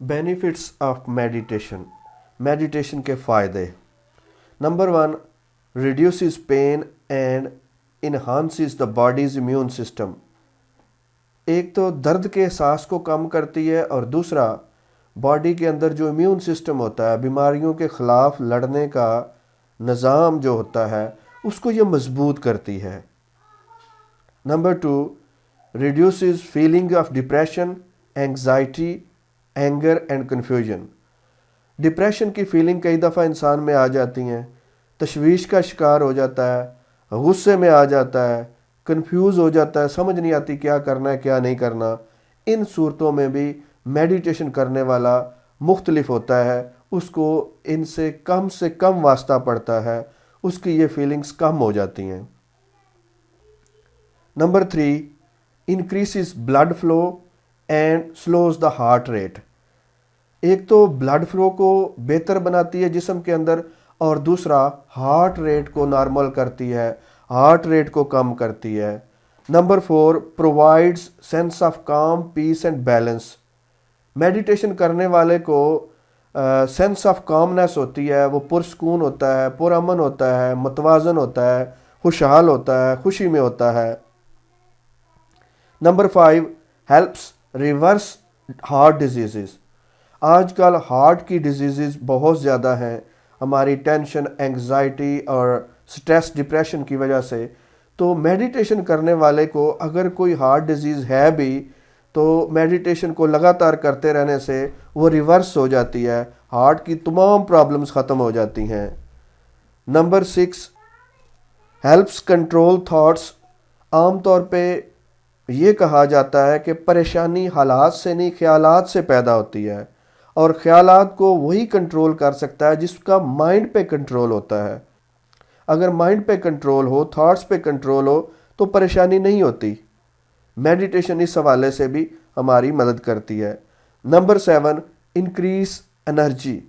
Benefits of meditation के फ़ायदे। Number 1, reduces pain and enhances the body's immune system. एक तो दर्द के एहसास को कम करती है और दूसरा बॉडी के अंदर जो इम्यून सिस्टम होता है, बीमारियों के ख़िलाफ़ लड़ने का निज़ाम जो होता है, उसको ये मजबूत करती है। Number 2, reduces feeling of depression, anxiety, anger and confusion. Depression की फीलिंग कई दफ़ा इंसान में आ जाती हैं, तशवीश का शिकार हो जाता है, गुस्से में आ जाता है, कंफ्यूज हो जाता है, समझ नहीं आती क्या करना है क्या नहीं करना। इन सूरतों में भी मेडिटेशन करने वाला मुख्तलिफ होता है, उसको इनसे कम वास्ता पड़ता है, उसकी ये फीलिंग्स कम हो जाती हैं। Number 3, increases blood flow and slows the heart rate. एक तो ब्लड फ्लो को बेहतर बनाती है जिस्म के अंदर, और दूसरा हार्ट रेट को नॉर्मल करती है, हार्ट रेट को कम करती है। नंबर 4, प्रोवाइड्स सेंस ऑफ काम, पीस एंड बैलेंस। मेडिटेशन करने वाले को सेंस ऑफ कामनेस होती है, वो पुरसकून होता है, पुरअमन होता है, मतवाजन होता है, खुशहाल होता है, खुशी में होता है। Number 5, helps reverse heart disease. आजकल हार्ट की डिजीज़ बहुत ज़्यादा हैं, हमारी टेंशन, एंग्जाइटी और स्ट्रेस, डिप्रेशन की वजह से। तो मेडिटेशन करने वाले को अगर कोई हार्ट डिजीज़ है भी तो मेडिटेशन को लगातार करते रहने से वो रिवर्स हो जाती है, हार्ट की तमाम प्रॉब्लम्स ख़त्म हो जाती हैं। Number 6, helps control thoughts. आम तौर पे ये कहा जाता है कि परेशानी हालात से नहीं, ख्यालात से पैदा होती है, और ख्यालात को वही कंट्रोल कर सकता है जिसका माइंड पे कंट्रोल होता है। अगर माइंड पे कंट्रोल हो, थॉट्स पे कंट्रोल हो, तो परेशानी नहीं होती। मेडिटेशन इस हवाले से भी हमारी मदद करती है। Number 7, increase energy.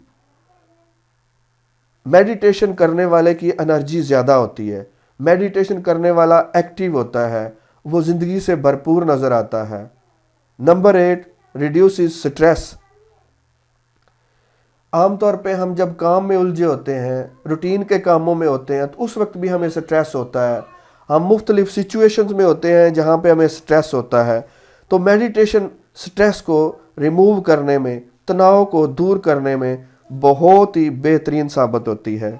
मेडिटेशन करने वाले की एनर्जी ज़्यादा होती है, मेडिटेशन करने वाला एक्टिव होता है, वो ज़िंदगी से भरपूर नज़र आता है। Number 8, reduces stress. आम तौर पे हम जब काम में उलझे होते हैं, रूटीन के कामों में होते हैं, तो उस वक्त भी हमें स्ट्रेस होता है, हम मुख्तलिफ सिचुएशंस में होते हैं जहाँ पे हमें स्ट्रेस होता है। तो मेडिटेशन स्ट्रेस को रिमूव करने में, तनाव को दूर करने में बहुत ही बेहतरीन साबित होती है।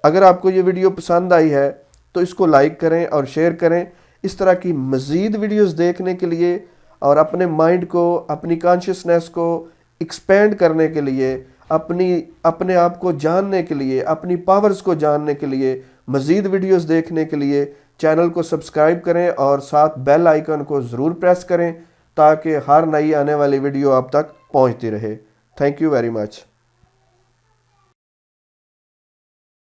अगर आपको ये वीडियो पसंद आई है तो इसको लाइक करें और शेयर करें। इस तरह की मज़ीद वीडियोस देखने के लिए और अपने माइंड को, अपनी कॉन्शियसनेस को एक्सपेंड करने के लिए, अपने आप को जानने के लिए, अपनी पावर्स को जानने के लिए, मज़ीद वीडियोस देखने के लिए चैनल को सब्सक्राइब करें और साथ बेल आइकन को ज़रूर प्रेस करें ताकि हर नई आने वाली वीडियो आप तक पहुंचती रहे। Thank you very much.